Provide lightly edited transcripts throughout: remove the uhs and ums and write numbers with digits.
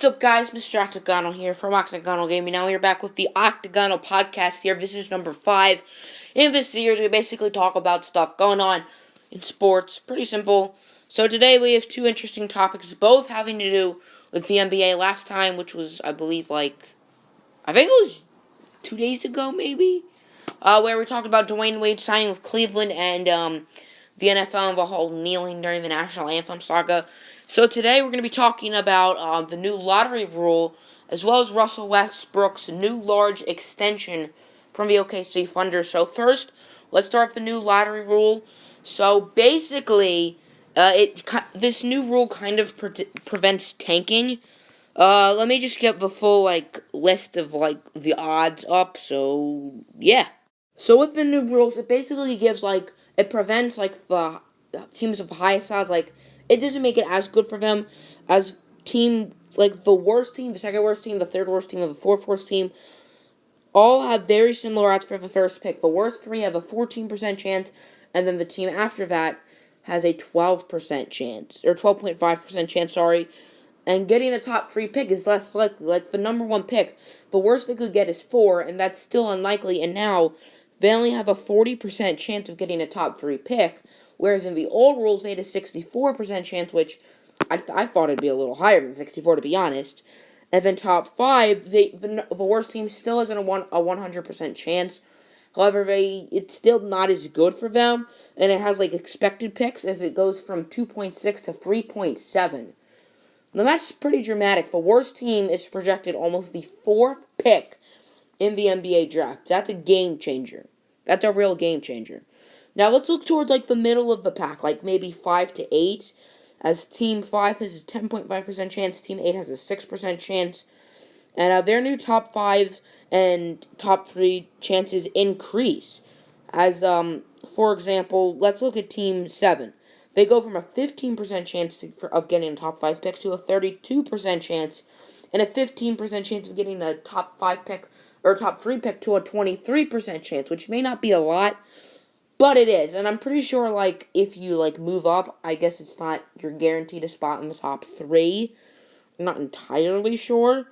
What's up, guys? Mr. Octagonal here from Octagonal Gaming. Now we're back with the Octagonal podcast here. This is number 5. In this series, we basically talk about stuff going on in sports. Pretty simple. So today we have 2 interesting topics, both having to do with the NBA. Last time, which was, I believe, I think it was 2 days ago, maybe? Where we talked about Dwayne Wade signing with Cleveland and the NFL and the whole kneeling during the national anthem saga. So today we're going to be talking about the new lottery rule, as well as Russell Westbrook's new large extension from the OKC Thunder. So first, let's start with the new lottery rule. So basically, this new rule kind of prevents tanking. Let me just get the full list of the odds up. So yeah. So with the new rules, it basically gives it prevents the teams of highest odds. It doesn't make it as good for them as the worst team, the second worst team, the third worst team, and the fourth worst team all have very similar odds for the first pick. The worst 3 have a 14% chance, and then the team after that has a 12% chance, or 12.5% chance, sorry. And getting a top 3 pick is less likely. Like the number 1 pick, the worst they could get is 4, and that's still unlikely, and now they only have a 40% chance of getting a top 3 pick, whereas in the old rules, they had a 64% chance, which I thought it'd be a little higher than 64, to be honest. And then top 5, the worst team still isn't a 100% chance. However, it's still not as good for them, and it has expected picks as it goes from 2.6 to 3.7. Now that's pretty dramatic. The worst team is projected almost the 4th pick in the NBA draft. That's a game changer. That's a real game changer. Now let's look towards the middle of the pack, maybe 5 to 8, as Team 5 has a 10.5% chance, Team 8 has a 6% chance, and their new top 5 and top 3 chances increase. As, for example, let's look at Team 7. They go from a 15% chance of getting a top 5 pick to a 32% chance, and a 15% chance of getting a top 5 pick or top 3 pick to a 23% chance, which may not be a lot, but it is. And I'm pretty sure if you move up, I guess you're guaranteed a spot in the top 3. I'm not entirely sure.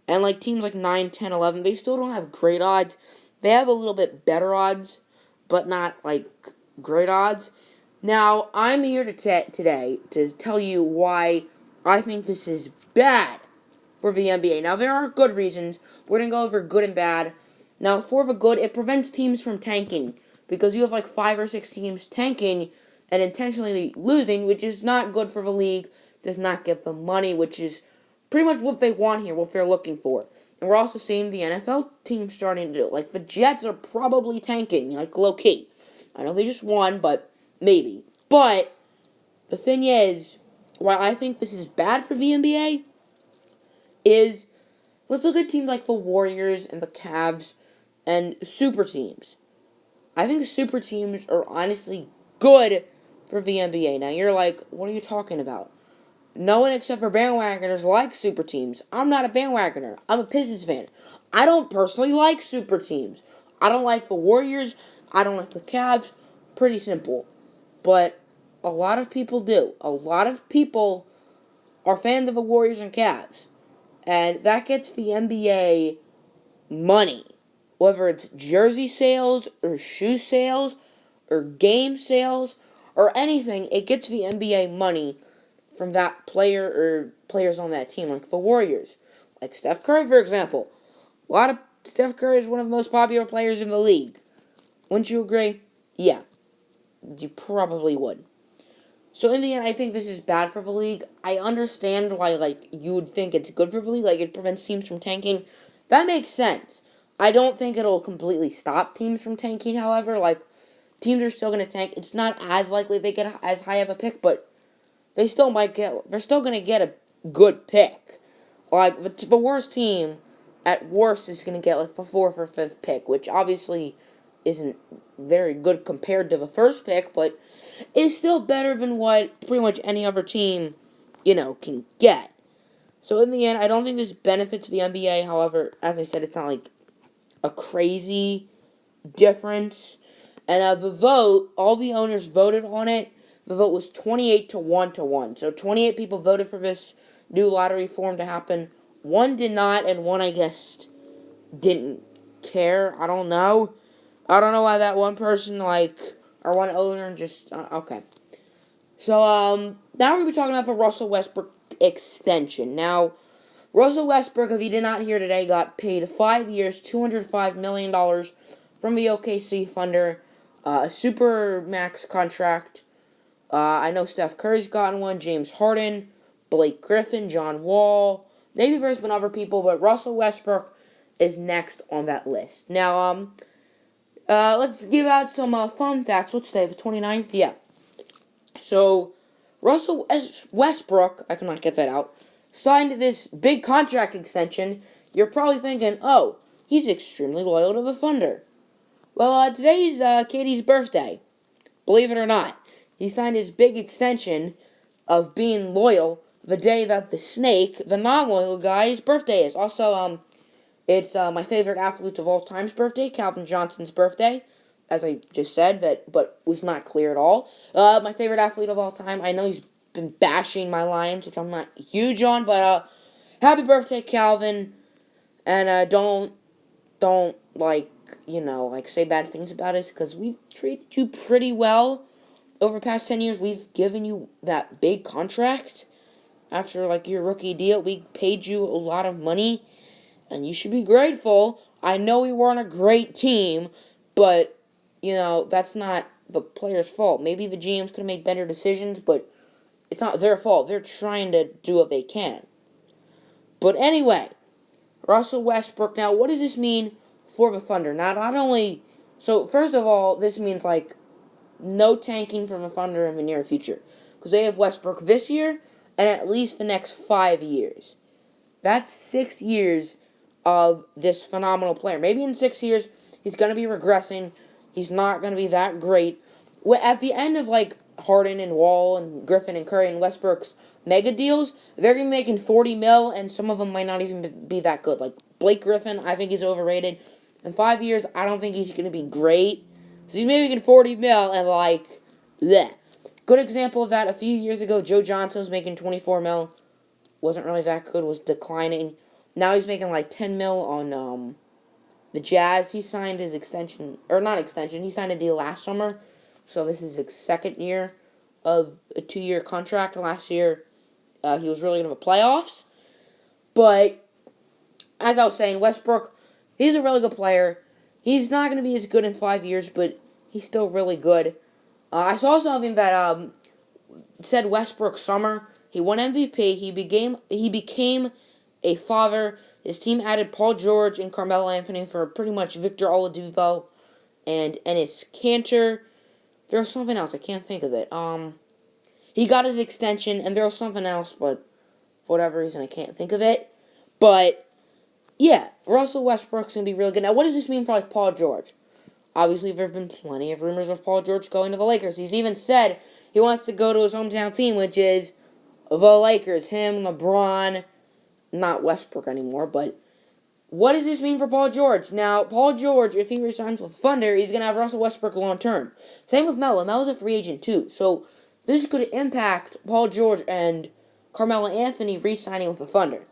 And teams 9, 10, 11, they still don't have great odds. They have a little bit better odds, but not great odds. Now, I'm here today to tell you why I think this is bad for the NBA. Now, there are good reasons. We're going to go over good and bad. Now, for the good, it prevents teams from tanking, because you have 5 or 6 teams tanking and intentionally losing, which is not good for the league, does not get them money, which is pretty much what they want here, what they're looking for. And we're also seeing the NFL teams starting to do it. The Jets are probably tanking, low-key. I know they just won, but maybe. But the thing is, why I think this is bad for the NBA is, let's look at teams like the Warriors and the Cavs and super teams. I think super teams are honestly good for the NBA. Now you're what are you talking about? No one except for bandwagoners likes super teams. I'm not a bandwagoner. I'm a Pistons fan. I don't personally like super teams. I don't like the Warriors. I don't like the Cavs. Pretty simple. But a lot of people do. A lot of people are fans of the Warriors and Cavs. And that gets the NBA money. Whether it's jersey sales, or shoe sales, or game sales, or anything, it gets the NBA money from that player or players on that team, like the Warriors. Like Steph Curry, for example. Steph Curry is one of the most popular players in the league. Wouldn't you agree? Yeah. You probably would. So in the end, I think this is bad for the league. I understand why, you would think it's good for the league. It prevents teams from tanking. That makes sense. I don't think it'll completely stop teams from tanking, however. Teams are still going to tank. It's not as likely they get as high of a pick, but they're still going to get a good pick. The worst team, at worst, is going to get, the 4th or 5th pick, which obviously isn't very good compared to the first pick, but is still better than what pretty much any other team, can get. So in the end, I don't think this benefits the NBA. However, as I said, it's not a crazy difference. And the vote, all the owners voted on it. The vote was 28 to 1 to 1. So 28 people voted for this new lottery form to happen. One did not, and one, I guess, didn't care. I don't know. I don't know why that one person, or one owner just, okay. So, now we're going to be talking about the Russell Westbrook extension. Now, Russell Westbrook, if you did not hear today, got paid 5 years, $205 million from the OKC Thunder, a super max contract. I know Steph Curry's gotten one, James Harden, Blake Griffin, John Wall. Maybe there's been other people, but Russell Westbrook is next on that list. Now, let's give out some fun facts. What's today, the 29th? Yeah. So, Russell Westbrook, I cannot get that out, signed this big contract extension. You're probably thinking, oh, he's extremely loyal to the Thunder. Well, today's Katie's birthday. Believe it or not. He signed his big extension of being loyal the day that the Snake, the non-loyal guy's birthday is. Also, it's my favorite athlete of all time's birthday, Calvin Johnson's birthday, as I just said, but was not clear at all. My favorite athlete of all time. I know he's been bashing my Lions, which I'm not huge on, but happy birthday, Calvin. And don't say bad things about us, because we've treated you pretty well over the past 10 years. We've given you that big contract after your rookie deal. We paid you a lot of money, and you should be grateful. I know we weren't a great team, but that's not the players' fault. Maybe the GMs could have made better decisions, but it's not their fault. They're trying to do what they can. But anyway, Russell Westbrook. Now, what does this mean for the Thunder? Now, not only... So, first of all, this means, no tanking for the Thunder in the near future. Because they have Westbrook this year and at least the next 5 years. That's 6 years of this phenomenal player. Maybe in 6 years, he's going to be regressing. He's not going to be that great. At the end of, Harden and Wall and Griffin and Curry and Westbrook's mega deals, they're going to be making $40 million, and some of them might not even be that good. Like Blake Griffin, I think he's overrated. In 5 years, I don't think he's going to be great. So he's maybe making $40 million, and bleh. Good example of that, a few years ago, Joe Johnson was making $24 million. Wasn't really that good, was declining. Now he's making $10 million on the Jazz. He signed his extension, or not extension, he signed a deal last summer. So this is his second year of a 2-year contract. Last year, he was really into the playoffs. But, as I was saying, Westbrook, he's a really good player. He's not going to be as good in 5 years, but he's still really good. I saw something that said Westbrook summer. He won MVP. He became a father. His team added Paul George and Carmelo Anthony for pretty much Victor Oladipo and Enes Kanter. There was something else. I can't think of it. He got his extension, and there was something else, but for whatever reason, I can't think of it. But, yeah, Russell Westbrook's going to be really good. Now, what does this mean for, Paul George? Obviously, there have been plenty of rumors of Paul George going to the Lakers. He's even said he wants to go to his hometown team, which is the Lakers. Him, LeBron, not Westbrook anymore, but what does this mean for Paul George? Now, Paul George, if he resigns with Thunder, he's going to have Russell Westbrook long term. Same with Melo. Melo's a free agent, too. So, this could impact Paul George and Carmelo Anthony re-signing with the Thunder.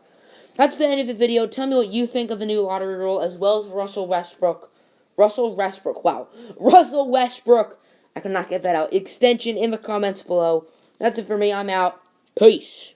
That's the end of the video. Tell me what you think of the new lottery rule, as well as Russell Westbrook. Russell Westbrook. I could not get that out. Extension in the comments below. That's it for me. I'm out. Peace.